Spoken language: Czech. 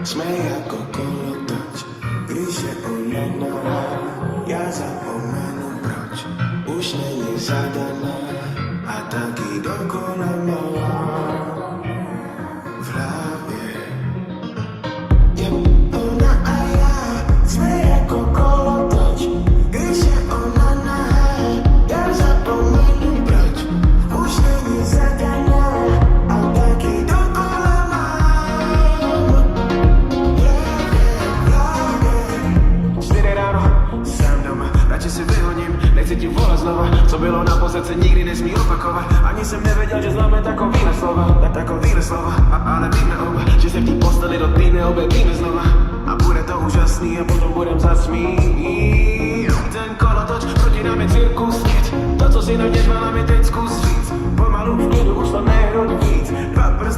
Jsme jako kolotoč, když je unavená, já zapomenu proč, už není zadaná a taky dokola malá v hlavě. Je ona a já, jsme jako kolotoč, když je ona nahá, já zapomenu proč, už není zadaná a taky dokola mám. 4 ráno, sám doma, radši si vyhodím, nechci ti volat znova, co bylo naposled se nikdy nesmí opakovat, ani jsem nevěděl, že známe takovýhle slova, ale víme oba, že se v té posteli do týdne objevíme znova a bude to úžasný a potom budem zasmít.